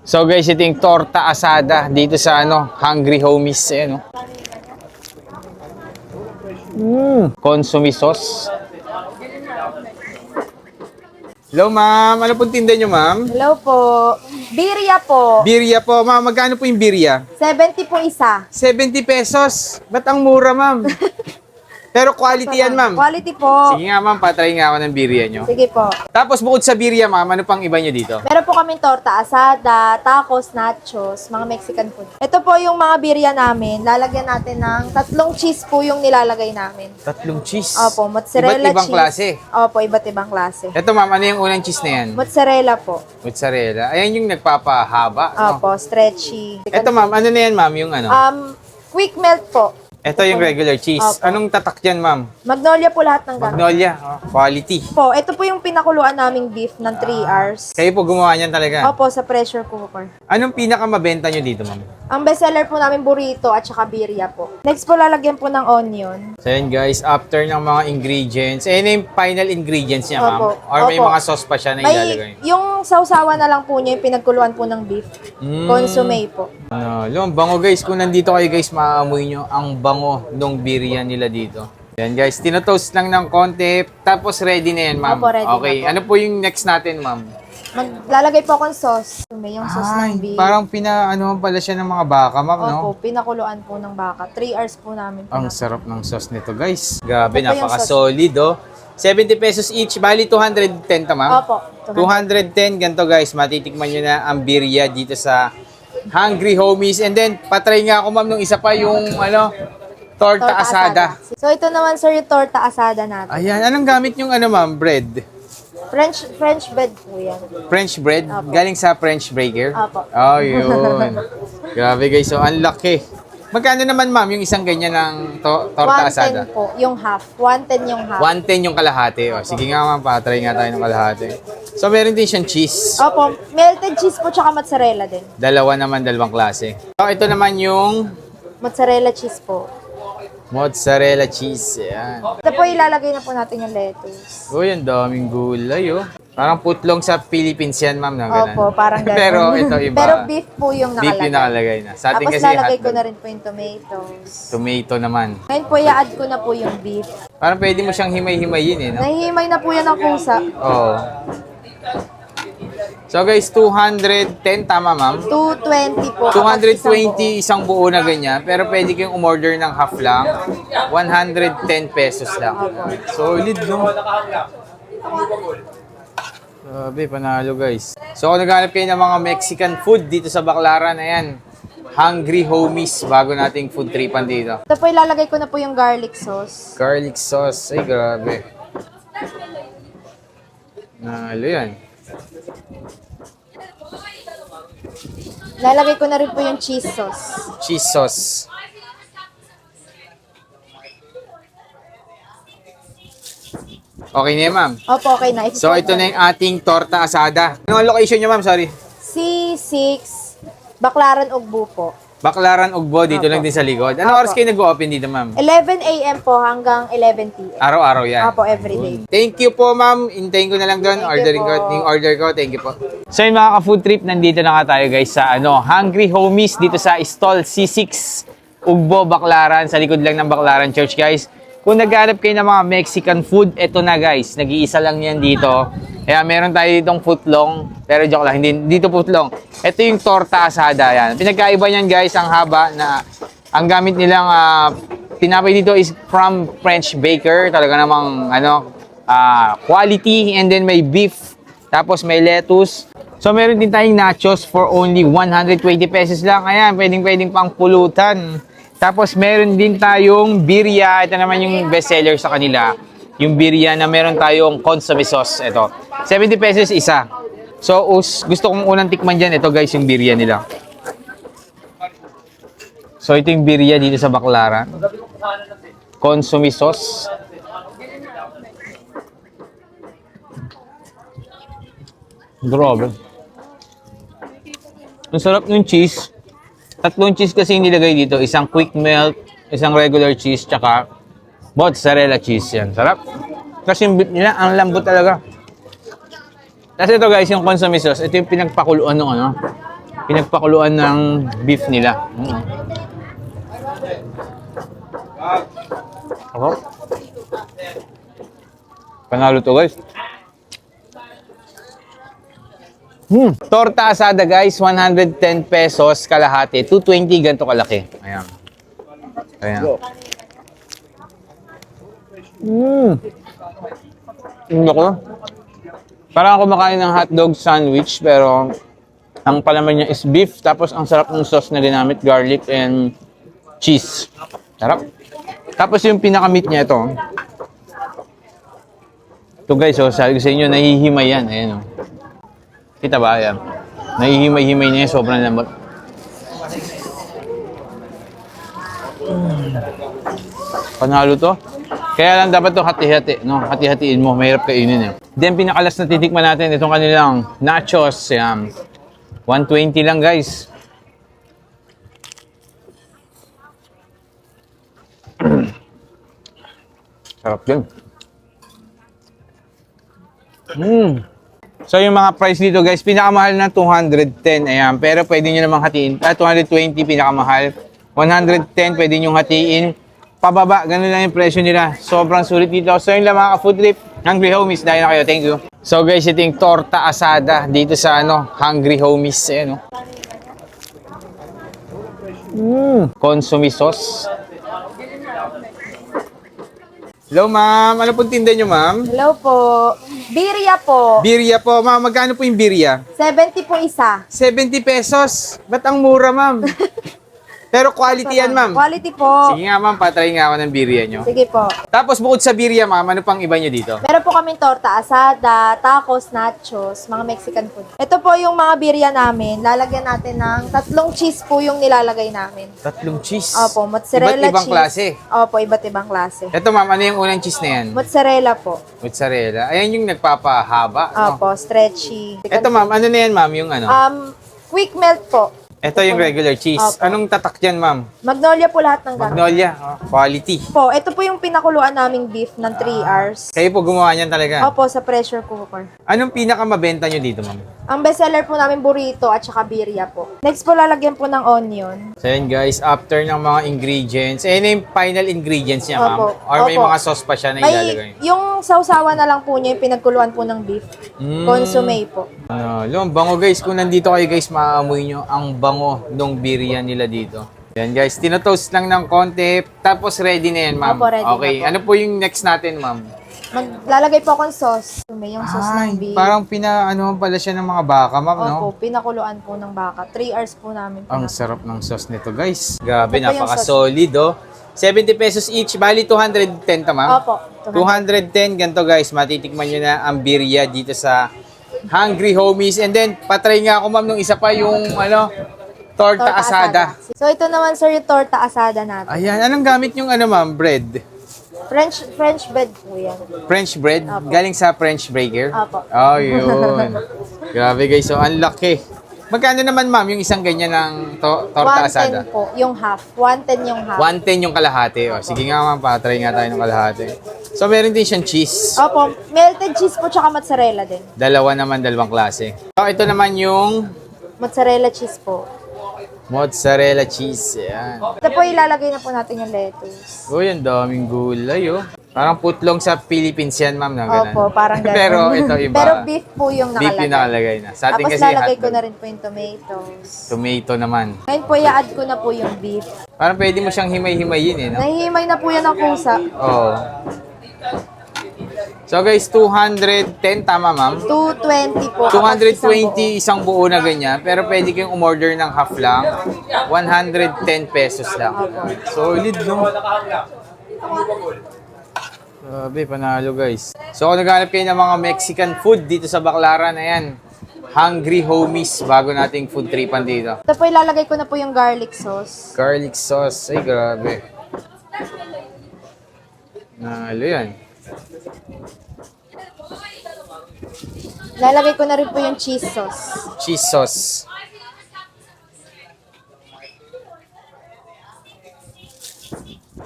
So guys, ito yung torta asada dito sa Hungry Homies. Ayan, consomme sauce. Hello ma'am, ano pong tinda nyo ma'am? Hello po. Birria po. Birria po. Ma'am, magkano po yung birria? 70 po isa. 70 pesos. Ba't ang mura ma'am? Pero quality yan ma'am. Quality po. Sige nga ma'am, patry nga ako ng birria nyo. Sige po. Tapos bukod sa birria ma'am, ano pang iba nyo dito? Meron po kaming torta asada, tacos, nachos, mga Mexican food. Ito po yung mga birria namin. Lalagyan natin ng 3 cheese po yung nilalagay namin. 3 cheese? Opo, mozzarella Iba't ibang cheese. klase? Opo, iba't ibang klase. Ito ma'am, ano yung unang cheese na yan? Mozzarella po. Mozzarella. Ayan yung nagpapahaba. No? Opo, stretchy. Ito ma'am, ano na yan ma'am? Yung ano? Quick melt po. Ito yung regular cheese. Opo. Anong tatak yan ma'am? Magnolia po lahat ng gamit. Magnolia. Oh, quality. Po, ito po yung pinakuluan naming beef ng 3 hours. Kayo po gumawa niyan talaga? Opo, sa pressure cooker. Anong pinakamabenta nyo dito ma'am? Ang bestseller po namin burrito at saka birria po. Next po lalagyan po ng onion. So yun guys, after ng mga ingredients, ayun na yung final ingredients niya ma'am? Opo. Or may Opo. mga sauce pa siya na ilalagay? May yung sausawan na lang po niya yung pinagkuluan po ng beef. Consomme po. Ang bango guys, kung nandito kayo guys, maaamoy nyo ang bango ng birria nila dito. Yan guys, tinotoast lang ng konti, tapos ready na yan ma'am. Opo, ready Okay, na po. ano po yung next natin ma'am? Maglalagay po akong sauce. May yung sauce ng beef. Parang pina-ano pala siya ng mga baka ma'am, no? Opo, pinakuluan po ng baka. 3 hours po namin. Ang sarap ng sauce nito guys. Grabe, Ito po yung napaka-solid oh. 70 pesos each, bali 210 ta ma'am? Opo. 210, ganito guys, matitikman nyo na ang birria dito sa Hungry Homies. And then, patry nga ako ma'am nung isa pa yung torta asada. So ito naman sir yung torta asada natin. Ayan, anong gamit yung ma'am, bread? French bread po yan. French bread? Opo. Galing sa French baker? Opo. Oh, yun. Grabe guys, so ang laki. Magkano naman ma'am yung isang ganyan ng torta asada? 110 po, yung half. 110 yung half. 110 yung kalahati. O, sige nga ma'am, patry nga tayo ng kalahati. So meron din siyang cheese. Opo, melted cheese po tsaka mozzarella din. Dalawa naman, dalawang klase. So ito naman yung Mozzarella cheese po. mozzarella cheese. Ayan. Ito po ilalagay na po natin yung lettuce. Uy, ang daming gulay oh. Parang putlong sa Philippines yan ma'am na ganun. Opo, parang ganun. Pero ito iba. Pero beef po yung nakalagay. Beef yung nakalagay na. Sa atin Tapos kasi lalagay ko hotdog. na rin po yung tomatoes. Tomato naman. Ngayon po i-add ko na po yung beef. Parang pwede mo siyang himay-himayin no? Nahihimay na po yan ng pusa. Oo. So guys, 210 tama ma'am? 220 po. kapag isang 220 isang buo na ganyan, pero pwede kayong umorder ng half lang. 110 pesos lang. Solid, no? Sabi, panalo guys. So kung naghanap kayo ng mga Mexican food dito sa Baclaran, ayan. Hungry Homies, bago nating food tripan dito. Ito po ilalagay ko na po yung garlic sauce. Garlic sauce, ay grabe. Nalo yan. Lalagay ko na rin po yung cheese sauce. Cheese sauce. Okay na yan, ma'am. Opo, okay na. So, ito na yung ating torta asada. Anong location nyo, ma'am? Sorry. C6, Baclaran, Ugbo po. Baclaran, Ugbo, dito lang din sa likod. Anong Opo. oras kayo nag-open dito, ma'am? 11 a.m. po hanggang 11 p.m. Araw-araw yan. Opo, everyday. Thank you po, ma'am. Hintayin ko na lang doon. Thank you Ordering ko. po. Yung order ko. Thank you po. So, yung mga ka-food trip, nandito na nga tayo, guys, sa Hungry Homies dito sa stall C6, Ugbo, Baclaran. Sa likod lang ng Baclaran Church, guys. Kung naghahanap kayo ng mga Mexican food, eto na, guys. Nag-iisa lang yan dito. Kaya meron tayo ditong footlong. Pero joke lang, hindi dito footlong. Ito yung torta asada. Yan. Pinagkaiba niyan, guys, ang haba na ang gamit nilang tinapay dito is from French baker. Talaga namang quality, and then may beef, tapos may lettuce. So meron din tayong nachos for only 120 pesos lang. Ayan, pwedeng pang pulutan. Tapos meron din tayong birria. Ito naman yung bestseller sa kanila. Yung birria na meron tayong consomme sauce. Ito, 70 pesos isa. So gusto kong unang tikman dyan. Ito guys, yung birria nila. So ito yung birria dito sa Baclaran. Consomme sauce. Grabe. Ang sarap ng cheese. 3 cheese kasi yung nilagay dito. Isang quick melt, isang regular cheese, tsaka mozzarella cheese yan. Sarap. Kasi yung beef nila, ang lambot talaga. Tapos ito guys, yung consomme sauce. Ito yung pinagpakuluan ng pinagpakuluan ng beef nila. Ako? Panalo to guys. Torta asada guys, 110 pesos kalahati. 220 ganito kalaki. Ayan. Ayan. Ako. Parang ako kumakain ng hotdog sandwich pero ang palaman niya is beef tapos ang sarap ng sauce na ginamit, garlic and cheese. Sarap. Tapos yung pinaka-meat niya ito. Ito guys, oh, sabi ko sa inyo, nahihimay yan. Ayan, oh. Kita ba? Ayan. Nahihimay-himay niya, sobrang lambot. Panalo to. Kaya lang dapat to hati-hati, no? Hati-hatiin mo, mahirap kainin eh. Then pinakalas na titikman natin itong kanilang nachos. Ayan. 120 lang guys. Sarap din. So yung mga price dito guys, pinakamahal na 210. Ayan, pero pwede nyo namang hatiin. 220 pinakamahal. 110 pwede nyo hatiin. Pababa, ganun lang yung presyo nila. Sobrang sulit dito. So yung lang mga ka-food trip, Hungry Homies, dahil na kayo. Thank you. So guys, ito yung torta asada dito sa Hungry Homies. Ayan, consomme sauce. Hello ma'am, ano pong tinda nyo ma'am? Hello po. Birria po. Birria po. Ma'am, magkano po yung birria? 70 po isa. 70 pesos. Ba't ang mura ma'am? Pero quality yan ma'am. Quality po. Sige nga ma'am, patry nga ako ng birria nyo. Sige po. Tapos bukod sa birria ma'am, ano pang iba nyo dito? Meron po kaming torta asada, tacos, nachos, mga Mexican food. Ito po yung mga birria namin. Lalagyan natin ng 3 cheese po yung nilalagay namin. 3 cheese? Opo, mozzarella Iba't ibang cheese. klase? Opo, iba't ibang klase. Ito ma'am, ano yung unang cheese na yan? Mozzarella po. Mozzarella. Ayan yung nagpapahaba. No? Opo, stretchy. Ito ma'am, ano na yan ma'am? Yung ano? Quick melt po. Ito yung regular cheese. Opo. Anong tatak yan ma'am? Magnolia po lahat ng gamit. Magnolia. Oh, quality. Po, ito po yung pinakuluan naming beef ng 3 hours. Kayo po gumawa niyan talaga? Opo, sa pressure cooker. Anong pinakamabenta nyo dito ma'am? Ang bestseller po namin burrito at saka birria po. Next po lalagyan po ng onion. So yun guys, after ng mga ingredients, na yung final ingredients niya ma'am? Opo. Or may Opo. mga sauce pa siya na May ilalagay? yung sausawan na lang po niya yung pinagkuluan po ng beef. Consomme po. Ang bango guys, kung nandito kayo guys, maaamoy nyo ang bango ng birria nila dito. Yan guys, tinotoast lang ng konti, tapos ready na yan ma'am. Opo, ready na Okay, po. ano po yung next natin ma'am? Maglalagay po akong sauce. May yung sauce ng beef. Parang ano pala siya ng mga baka ma'am, no? Opo, pinakuluan po ng baka. 3 hours po namin. Ang sarap ng sauce nito guys. Grabe, Ito po yung napaka-solid oh. 70 pesos each, bali 210 ta ma'am? Opo. 210, ganito guys, matitikman nyo na ang birria dito sa Hungry Homies. And then, patry nga ako ma'am nung isa pa yung torta asada. So ito naman sir yung torta asada natin. Ayan, anong gamit yung ma'am, bread? French bread po yan. French bread? Opo. Galing sa French baker? Opo. Oh, yun. Grabe guys, so ang laki. Magkano naman ma'am yung isang ganyan ng torta asada? 110 po, yung half. 110 yung half. 110 yung kalahati. O, sige nga ma'am, patry nga tayo ng kalahati. So meron din siyang cheese. Opo, melted cheese po tsaka mozzarella din. Dalawa naman, dalawang klase. So ito naman yung Mozzarella cheese po. mozzarella cheese. Ayan. Ito po ilalagay na po natin yung lettuce. Uy, ang daming gulay oh. Parang putlong sa Philippines yan ma'am na ganun. Opo, parang ganun. Pero ito iba. Pero beef po yung nakalagay. Beef yung nakalagay na. Sa atin Tapos kasi lalagay ko hotdog. na rin po yung tomatoes. Tomato naman. Ngayon po i-add ko na po yung beef. Parang pwede mo siyang himay-himayin eh, no? Nahihimay na po yan ng kusa. Oo. So guys, 210 tama ma'am? 220 po. kapag isang 220 isang buo na ganyan, pero pwede kayong umorder ng half lang. 110 pesos lang. Solid, no? Grabe, panalo guys. So kung naghanap kayo ng mga Mexican food dito sa Baclaran, ayan. Hungry Homies, bago nating food tripan dito. Ito po ilalagay ko na po yung garlic sauce. Garlic sauce, ay grabe. Nalo yan. Lalagay ko na rin po yung cheese sauce. Cheese sauce.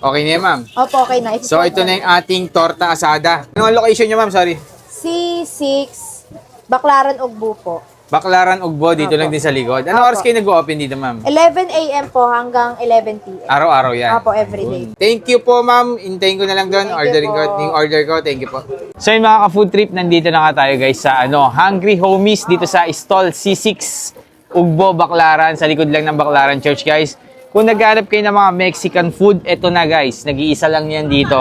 Okay na yan, ma'am. Opo, okay na. So, ito na yung ating torta asada. Anong location niyo, ma'am? Sorry. C6, Baclaran, Ugbo po. Baclaran Ugbo, dito lang din sa likod. Ano oras kayo nag-open dito, ma'am? 11 a.m. po hanggang 11 p.m. Araw-araw yan. Apo, everyday. Thank you po, ma'am. Hintayin ko na lang doon. Thank you Ordering ko, po. yung order ko. Thank you po. So yun mga ka-food trip, nandito na nga tayo guys sa Hungry Homies dito sa Stall C6 Ugbo, Baclaran. Sa likod lang ng Baclaran Church, guys. Kung naghanap kayo ng mga Mexican food, eto na guys. Nag-iisa lang yan dito.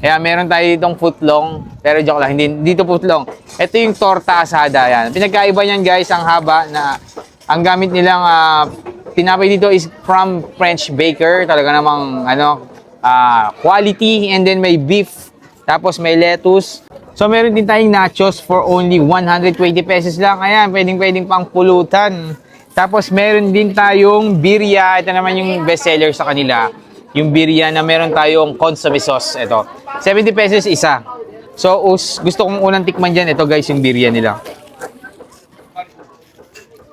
Kaya meron tayo ditong footlong. Pero joke lang, hindi dito footlong. Ito yung torta asada. Yan. Pinagkaiba niyan guys, ang haba na ang gamit nilang tinapay dito is from French baker. Talaga namang quality. And then may beef. Tapos may lettuce. So meron din tayong nachos for only 120 pesos lang. Ayan, pwedeng pang pulutan. Tapos meron din tayong birria. Ito naman yung bestseller sa kanila. Yung birria na meron tayong consomme sauce. Ito. 70 pesos isa. So gusto kong unang tikman dyan. Ito guys, yung birria nila.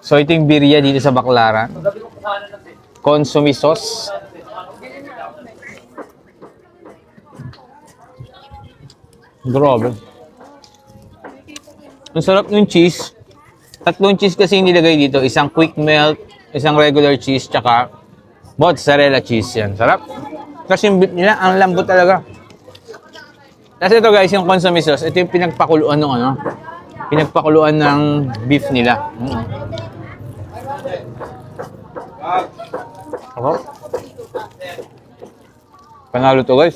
So ito yung birria dito sa Baclaran. Consomme sauce. Grabe. Ang sarap ng cheese. Tatlong cheese kasi yung nilagay dito. Isang quick melt, isang regular cheese, tsaka mozzarella cheese yan. Sarap. Kasi yung beef nila, ang lambot talaga. Kasi ito guys, yung consomme sauce, ito yung pinagpakuluan ng pinagpakuluan ng beef nila. Ako. Panalo to guys.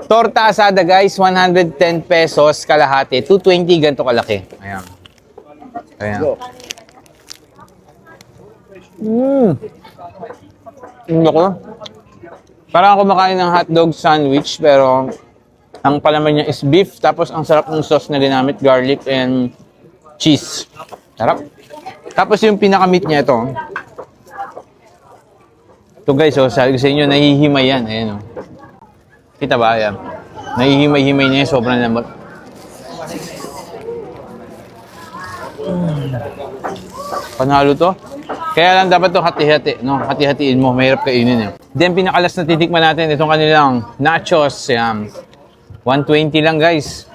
Torta asada guys, 110 pesos kalahati. 220 ganito kalaki. Ayan. Ayan. Ako. Parang ako kumakain ng hotdog sandwich pero ang palaman niya is beef tapos ang sarap ng sauce na ginamit, garlic and cheese. Sarap. Tapos yung pinaka-meat niya ito. Ito guys, sabi ko sa inyo, nahihimay yan. Ayan o. Kita ba? Ayan. Nahihimay-himay niya, sobrang lambot. Panalo to. Kaya lang dapat to hati-hati, no? Hati-hatiin mo, mahirap kainin eh. Then pinakalas na titikman natin itong kanilang nachos. Ayan. 120 lang guys.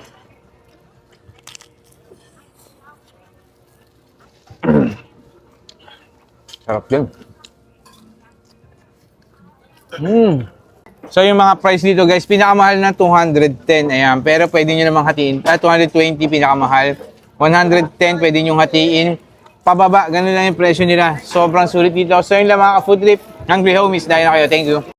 Sarap din. So yung mga price dito guys, pinakamahal na 210, ayan. Pero pwede nyo namang hatiin. 220 pinakamahal. 110 pwede nyo hatiin. Pababa, ganun lang yung presyo nila. Sobrang sulit dito. So yun lang mga ka-food trip. Hungry Homies, dahil na kayo. Thank you.